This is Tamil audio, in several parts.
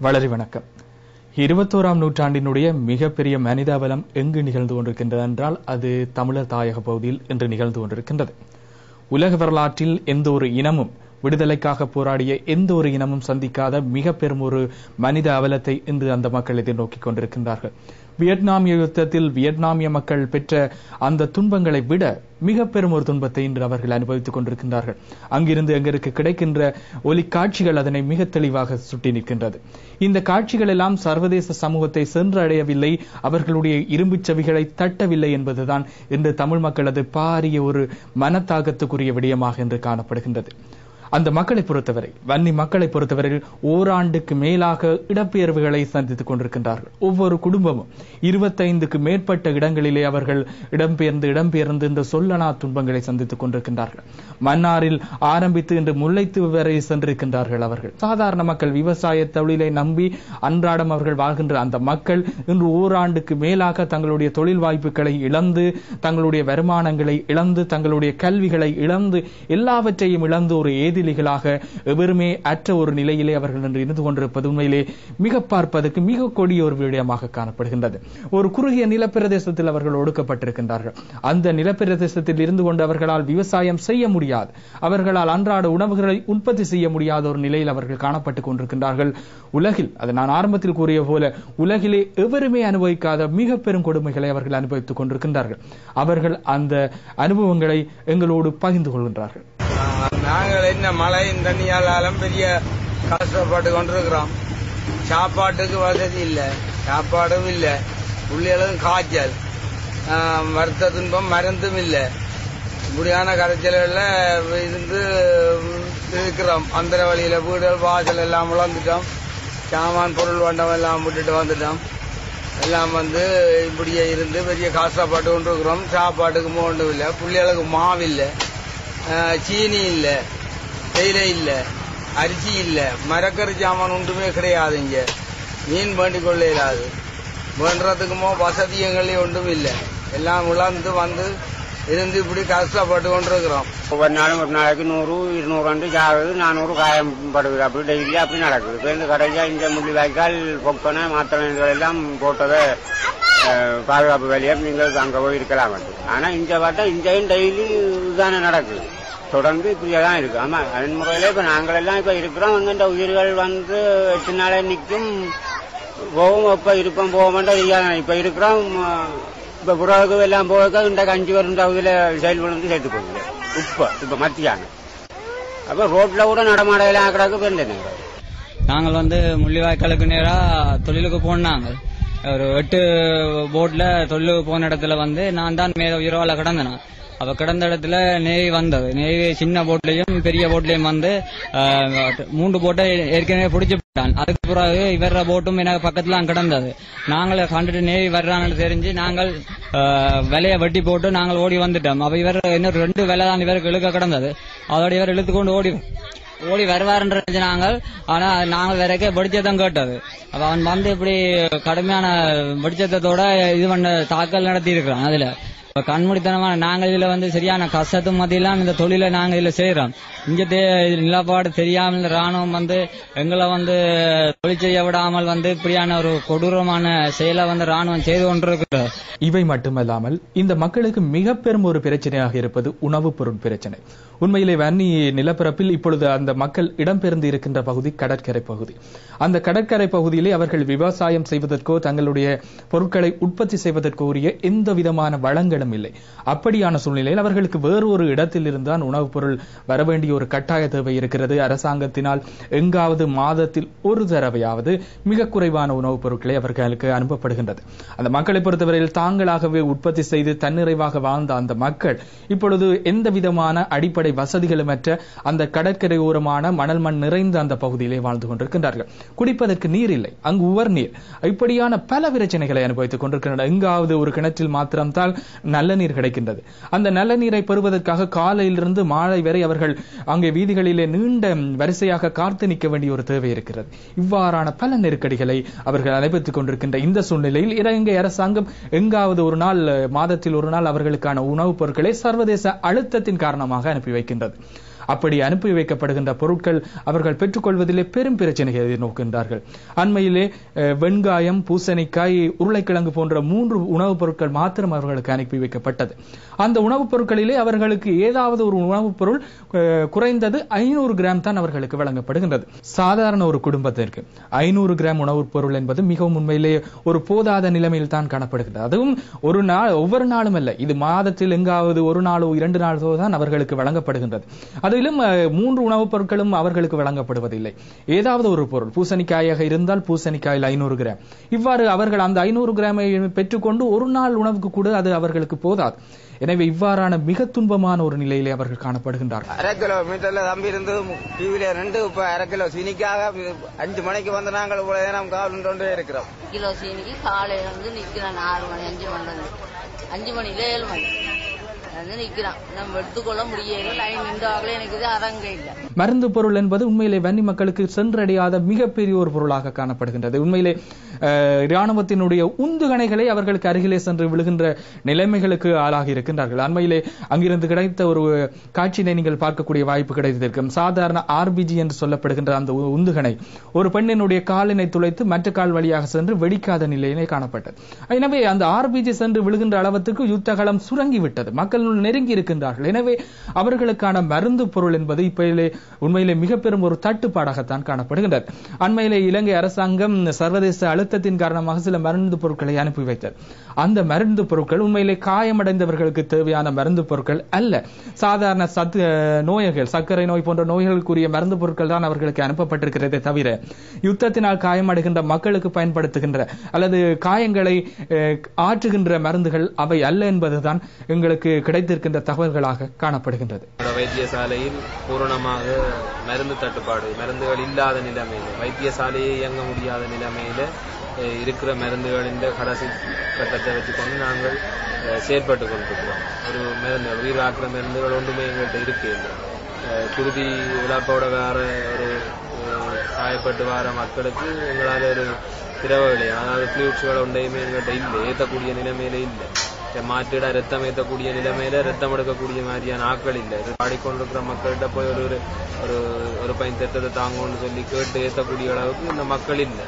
வளரி வணக்கம். 21ஆம் நூற்றாண்டினுடைய மிகப்பெரிய மனிதாபலம் எங்கு நிகழ்ந்து கொண்டிருக்கின்றது என்றால் அது தமிழர் தாயக பகுதியில் இன்று நிகழ்ந்து கொண்டிருக்கின்றது. உலக வரலாற்றில் எந்த ஒரு இனமும் விடுதலைக்காக போராடிய எந்த ஒரு இனமும் சந்திக்காத மிக பெரும் ஒரு மனித அவலத்தை இன்று அந்த மக்கள் எதிர்நோக்கிக் கொண்டிருக்கின்றார்கள். வியட்நாமிய யுத்தத்தில் வியட்நாமிய மக்கள் பெற்ற அந்த துன்பங்களை விட மிக பெரும் ஒரு துன்பத்தை இன்று அவர்கள் அனுபவித்துக் கொண்டிருக்கின்றார்கள். அங்கிருந்து எங்களுக்கு கிடைக்கின்ற ஒலி காட்சிகள் அதனை மிக தெளிவாக சுட்டி நிற்கின்றது. இந்த காட்சிகள் எல்லாம் சர்வதேச சமூகத்தை சென்றடையவில்லை, அவர்களுடைய இரும்புச் செவிகளை தட்டவில்லை என்பதுதான் இன்று தமிழ் மக்களது பாரிய ஒரு மனத்தாக்கத்துக்குரிய விடயமாக இன்று காணப்படுகின்றது. அந்த மக்களை பொறுத்தவரை, வன்னி மக்களை பொறுத்தவரையில் ஓராண்டுக்கு மேலாக இடப்பெயர்வுகளை சந்தித்துக் கொண்டிருக்கின்றார்கள். ஒவ்வொரு குடும்பமும் 25க்கு மேற்பட்ட இடங்களிலே அவர்கள் இடம்பெயர்ந்து இந்த சொல்லனா துன்பங்களை சந்தித்துக் கொண்டிருக்கின்றார்கள். மன்னாரில் ஆரம்பித்து இன்று முல்லைத்தீவு வரை சென்றிருக்கின்றார்கள். அவர்கள் சாதாரண மக்கள், விவசாய தொழிலை நம்பி அன்றாடம் அவர்கள் வாழ்கின்ற அந்த மக்கள் இன்று ஓராண்டுக்கு மேலாக தங்களுடைய தொழில் வாய்ப்புகளை இழந்து, தங்களுடைய வருமானங்களை இழந்து, தங்களுடைய கல்விகளை இழந்து, எல்லாவற்றையும் இழந்து ஒரு ஏதிலிகளாக எவருமே அற்ற ஒரு நிலையிலே அவர்கள் இன்று இருந்து கொண்டிருப்பது உண்மையிலே மிக பார்ப்பதற்கு மிக கொடிய ஒரு விடயமாக காணப்படுகின்றது. ஒரு குறுகிய நிலப்பிரதேசத்தில் அவர்கள் ஒடுக்கப்பட்டிருக்கின்றார்கள். அந்த நிலப்பிரதேசத்தில் இருந்து கொண்டு அவர்களால் விவசாயம் செய்ய முடியாது, அவர்களால் அன்றாட உணவுகளை உற்பத்தி செய்ய முடியாத ஒரு நிலையில் அவர்கள் காணப்பட்டுக் கொண்டிருக்கின்றார்கள். உலகில், அது நான் ஆரம்பத்தில் கூறிய போல, உலகிலே எவருமே அனுபவிக்காத மிக பெரும் கொடுமைகளை அவர்கள் அனுபவித்துக் கொண்டிருக்கின்றார்கள். அவர்கள் அந்த அனுபவங்களை எங்களோடு பகிர்ந்து கொள்கின்றார்கள். நாங்கள் என்ன மழையின் தண்ணியாலும் பெரிய கஷ்டப்பட்டு கொண்டிருக்கிறோம். சாப்பாட்டுக்கு வசதி இல்லை, சாப்பாடும் இல்லை, புள்ளிகளும் காய்ச்சல், மருத்துவ துன்பம், மருந்தும் இல்லை. இப்படியான கரைச்சல்களில் இருந்து இருக்கிறோம். அந்த வழியில வீடுகள் வாசல் எல்லாம் விளந்துட்டோம், சாமான் பொருள் வண்டம் எல்லாம் விட்டுட்டு வந்துட்டோம். எல்லாம் இப்படியே இருந்து பெரிய கஷ்டப்பட்டு கொண்டிருக்கிறோம். சாப்பாட்டுக்கு ஒன்றும் இல்லை, புள்ளிகளுக்கு மாவில்லை, சீனி இல்ல, தேயிலை இல்ல, அரிசி இல்ல, மரக்கறி சாமான் ஒன்றுமே கிடையாது. இங்க மீன் வேண்டிக் கொள்ள இயலாது, வேண்டதுக்குமோ வசதி எங்களே ஒன்றும் இல்லை. எல்லாம் விளந்து இருந்து இப்படி கஷ்டப்பட்டு கொண்டிருக்கிறோம். ஒவ்வொரு நாளும் ஒரு நாளைக்கு 100, 200 சாகுது, 400 காயப்படுது. அப்படி டெய்லி அப்படி நடக்குது. இப்போ இந்த கடைசியா இந்த முள்ளி வாய்க்கால் பொக்கனை மாத்திரைகள் எல்லாம் போட்டதை பாதுகாப்பு வேலையை நீங்கள் அங்கே போய் இருக்கலாம். ஆனா இந்த பார்த்தா இங்கேயும் டெய்லி இதுதானே நடக்குது, தொடர்ந்து இப்படியேதான் இருக்கு. ஆமா, அதன் முறையில இப்ப நாங்கள் எல்லாம் இப்ப இருக்கிறோம். இந்த உயிர்கள் 8 நாளே நிற்கும், போவோம், எப்ப இருப்போம் போக மாட்டோம். இப்ப இருக்கிறோம். இப்ப புறாவுக்கு எல்லாம் போக இந்த 5 பேர் இதுல செயல்படுத்தி சேர்த்து போகுது. இப்ப மத்தியானம் அப்ப ரோட்ல கூட நடமாடையெல்லாம் கிடக்கு. பெருந்தேன் நாங்கள் முள்ளிவாய்க்காலுக்கு நேரா தொழிலுக்கு போனாங்க. ஒரு 8 போட்ல தொழிலுக்கு போன இடத்துல நான் தான் மேல உயிர்வாழ கிடந்தேன். அவ கிடந்த இடத்துல நேவி வந்தது. நேவி சின்ன போட்லயும் பெரிய போட்லயும் 3 போட்டை ஏற்கனவே பிடிச்சு போட்டான். அதுக்கு பிறகு இவர போட்டும் எனக்கு பக்கத்துல கிடந்தது. நாங்களே கண்டுட்டு நேவி வர்றான்னு தெரிஞ்சு நாங்கள் விலைய வெட்டி போட்டு நாங்கள் ஓடி வந்துட்டோம். அப்ப இவர் இன்னொரு 2 விலை தான் இவருக்கு இழுக்க கிடந்தது. அதோட இவர் இழுத்துக்கொண்டு ஓடி வருவாருன்ற நாங்கள். ஆனா நாங்கள் வரைக்கே வெடிச்சதான் கேட்டது. அப்ப அவன் இப்படி கடுமையான வெடிச்சத்தோட இது பண்ண தாக்கல் நடத்தி இருக்கிறான். அதுல கண்மூடித்தனமான நாங்கள் இதுல சரியான கஷ்டத்து மத்தியெல்லாம் இந்த தொழிலை நாங்க இதுல செய்யறோம். இங்க நிலப்பாடு தெரியாமல் ராணுவம் எங்களை தொழில் செய்ய விடாமல் இப்படியான ஒரு கொடூரமான செயலை ராணுவம் செய்து கொண்டிருக்கிறது. இவை மட்டுமல்லாமல் இந்த மக்களுக்கு மிக பெரும் ஒரு பிரச்சனையாக இருப்பது உணவுப் பொருள் பிரச்சனை. உண்மையிலே வன்னி நிலப்பரப்பில் இப்பொழுது அந்த மக்கள் இடம்பெயர்ந்து இருக்கின்ற பகுதி கடற்கரை பகுதி. அந்த கடற்கரை பகுதியிலே அவர்கள் விவசாயம் செய்வதற்கோ தங்களுடைய பொருட்களை உற்பத்தி செய்வதற்கோ உரிய எந்த விதமான வளங்களும் இல்லை. அப்படியான சூழ்நிலையில் அவர்களுக்கு வேறு ஒரு இடத்தில் இருந்தால் உணவுப் பொருள் வர வேண்டிய ஒரு கட்டாய தேவை இருக்கிறது. அரசாங்கத்தினால் எங்காவது மாதத்தில் ஒரு தடவையாவது மிக குறைவான உணவுப் பொருட்களை அவர்களுக்கு அனுப்பப்படுகின்றது. அந்த மக்களை பொறுத்தவரையில் தாங்களாகவே உற்பத்தி செய்து தன்னிறைவாக வாழ்ந்த அந்த மக்கள் இப்பொழுது எந்த விதமான அடிப்படை வசதிகளுமற்ற அந்த கடற்கரை ஓரமான மணல் மண் நிறைந்த அந்த பகுதியிலே வாழ்ந்து கொண்டிருக்கின்றார்கள். குடிப்பதற்கு நீர் இல்லை, அங்கு உவர் நீர், இப்படியான பல பிரச்சனைகளை அனுபவித்துக் கொண்டிருக்கின்றனர். எங்காவது ஒரு கிணற்றில் மாத்திரம்தான் நல்ல நீர் கிடைக்கின்றது. அந்த நல்ல நீரை பெறுவதற்காக காலையிலிருந்து மாலை வரை அவர்கள் அங்கே வீதிகளிலே நீண்ட வரிசையாக காத்து நிற்க வேண்டிய ஒரு தேவை இருக்கிறது. இவ்வாறான பல நெருக்கடிகளை அவர்கள் அனுபவித்துக் கொண்டிருக்கின்ற இந்த சூழ்நிலையில் இலங்கை அரசாங்கம் எங்காவது ஒரு நாள், மாதத்தில் ஒரு நாள் அவர்களுக்கான உணவுப் பொருட்களை சர்வதேச அழுத்தத்தின் காரணமாக அனுப்பி வைக்கின்றது. அப்படி அனுப்பி வைக்கப்படுகின்ற பொருட்கள் அவர்கள் பெற்றுக்கொள்வதிலே பெரும் பிரச்சனைகளை எதிர்நோக்கின்றார்கள். அண்மையிலே வெங்காயம், பூசணிக்காய், உருளைக்கிழங்கு போன்ற 3 உணவுப் பொருட்கள் மாத்திரம் அவர்களுக்கு அனுப்பி வைக்கப்பட்டது. அந்த உணவுப் பொருட்களிலே அவர்களுக்கு ஏதாவது ஒரு உணவுப் பொருள் குறைந்தது 500 கிராம் தான் அவர்களுக்கு வழங்கப்படுகின்றது. சாதாரண ஒரு குடும்பத்திற்கு 500 கிராம் உணவுப் பொருள் என்பது மிகவும் உண்மையிலேயே ஒரு போதாத நிலைமையில் தான் காணப்படுகிறது. அதுவும் ஒவ்வொரு நாளும் அல்ல, இது மாதத்தில் எங்காவது ஒரு நாளோ 2 நாளோ தான் அவர்களுக்கு வழங்கப்படுகின்றது. அதிலும் 3 உணவுப் பொருட்களும் அவர்களுக்கு வழங்கப்படுவதில்லை. ஏதாவது ஒரு பொருள், பூசணிக்காயாக இருந்தால் பூசணிக்காயில் 500 கிராம், இவ்வாறு அவர்கள் அந்த 500 கிராமை பெற்றுக்கொண்டு ஒரு நாள் உணவுக்கு கூட அது அவர்களுக்கு போதாது. எனவே இவ்வாறான மிக துன்பமான ஒரு நிலையிலே அவர்கள் காணப்படுகின்றார்கள். 1/2 கிலோமீட்டர்ல தம்பி இருந்து டிவில 2 இப்ப 1/2 கிலோ சீனிக்காக 5 மணிக்கு வந்து நாங்கள் இவ்வளவு நேரம் காவலுண்டே இருக்கிறோம். கிலோ சீனிக்கு காலையில வந்து நிக்கிறேன் 6 மணி 5 மணி 5 மணில 7 மணி நிற்கிறான். நம்ம எடுத்துக்கொள்ள முடியல, லைன் நின்றாங்களே, எனக்கு இது அரங்க இல்லை. மருந்து பொருள் என்பது உண்மையிலே வன்னி மக்களுக்கு சென்றடையாத மிகப்பெரிய ஒரு பொருளாக காணப்படுகின்றது. உண்மையிலே இராணுவத்தினுடைய உந்துகணைகளை அவர்களுக்கு அருகிலே சென்று விழுகின்ற நிலைமைகளுக்கு ஆளாகி இருக்கின்றார்கள். அண்மையிலே அங்கிருந்து கிடைத்த ஒரு காட்சியினை நீங்கள் பார்க்கக்கூடிய வாய்ப்பு கிடைத்திருக்கும். சாதாரண ஆர்பிஜி என்று சொல்லப்படுகின்ற அந்த உந்துகணை ஒரு பெண்ணினுடைய காலினை துளைத்து மற்ற கால் வழியாக சென்று வெடிக்காத நிலையிலே காணப்பட்டது. எனவே அந்த ஆர்பிஜி சென்று விழுகின்ற அளவுக்கு யுத்தகலம் சுரங்கிவிட்டது, மக்கள் நெருங்கி இருக்கின்றார்கள். எனவே அவர்களுக்கான மருந்து பொருள் என்பது இப்பயிலே உண்மையிலே மிக பெரும் ஒரு தட்டுப்பாடாகத்தான் காணப்படுகின்றது. அண்மையிலே இலங்கை அரசாங்கம் சர்வதேச அழுத்தத்தின் காரணமாக சில மருந்து பொருட்களை அனுப்பி வைத்தது. அந்த மருந்து பொருட்கள் உண்மையிலே காயமடைந்தவர்களுக்கு தேவையான மருந்து பொருட்கள் அல்ல. சாதாரண நோய்கள், சர்க்கரை நோய் போன்ற நோய்களுக்குரிய மருந்து பொருட்கள் தான் அவர்களுக்கு அனுப்பப்பட்டிருக்கிறதே தவிர யுத்தத்தினால் காயமடைகின்ற மக்களுக்கு பயன்படுத்துகின்ற அல்லது காயங்களை ஆற்றுகின்ற மருந்துகள் அவை அல்ல என்பதுதான் எங்களுக்கு கிடைத்திருக்கின்ற தகவல்களாக காணப்படுகின்றது. வைத்தியசாலையில் பூரணமாக மருந்து தட்டுப்பாடு, மருந்துகள் இல்லாத நிலைமையில, வைத்தியசாலையை இயங்க முடியாத நிலைமையில இருக்கிற மருந்துகளின் கடைசி கட்டத்தை வச்சுக்கொண்டு நாங்கள் செயற்பட்டு கொண்டிருக்கிறோம். ஒரு மருந்துகள், உயிர் காக்கிற மருந்துகள் ஒன்றுமே எங்கள்கிட்ட இருக்கு இல்லை. குருதி இழப்போட வேற ஒரு காயப்பட்டு வர மக்களுக்கு எங்களால் ஒரு திரவ விலை, அதாவது ஃப்ளூட்ஸ்கள் ஒன்றையுமே எங்கள்கிட்ட இல்லை, ஏற்றக்கூடிய நிலைமையில இல்லை. மாற்றிட ரத்தம் ஏற்றக்கூடிய நிலைமையில ரத்தம் எடுக்கக்கூடிய மாதிரியான ஆட்கள் இல்லை. பாடிக்கொண்டிருக்கிற மக்கள்கிட்ட போய் ஒரு பையன் திட்டத்தை தாங்கன்னு சொல்லி கேட்டு ஏற்றக்கூடிய அளவுக்கு இந்த மக்கள் இல்லை.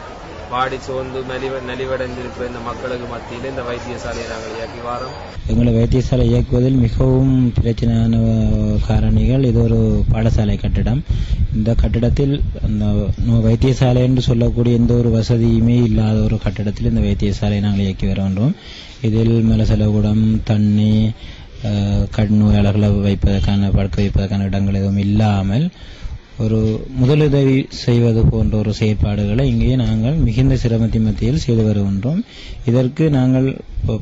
பாடி சோர்ந்து நலிவடைந்திருக்கிற இந்த மக்களுக்கு மத்தியில் இந்த வைத்தியசாலையை நாங்கள் இயக்கி வாரோம். எங்களை வைத்தியசாலை இயக்குவதில் மிகவும் பிரச்சனையான காரணிகள், இது ஒரு பாடசாலை கட்டிடம். இந்த கட்டிடத்தில் அந்த வைத்தியசாலை என்று சொல்லக்கூடிய எந்த ஒரு வசதியுமே இல்லாத ஒரு கட்டிடத்தில் இந்த வைத்தியசாலையை நாங்கள் இயக்கி வருகின்றோம். இதில் மலசலகுடம், தண்ணி, நோயாளர்களை வைப்பதற்கான படுக்க வைப்பதற்கான இடங்கள் எதுவும் இல்லாமல் ஒரு முதலுதவி செய்வது போன்ற ஒரு செயற்பாடுகளை இங்கே நாங்கள் மிகுந்த சிரமத்தின் மத்தியில் செய்து வருகின்றோம். இதற்கு நாங்கள்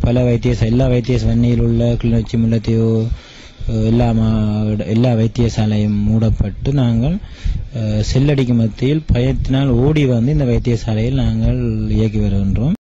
பல எல்லா வன்னியில் உள்ள கிளிநொச்சி, முல்லைத்தீவு எல்லா வைத்தியசாலையும் மூடப்பட்டு நாங்கள் செல்லடிக்கு மத்தியில் பயத்தினால் ஓடி வந்து இந்த வைத்தியசாலையில் நாங்கள் இயக்கி வருகின்றோம்.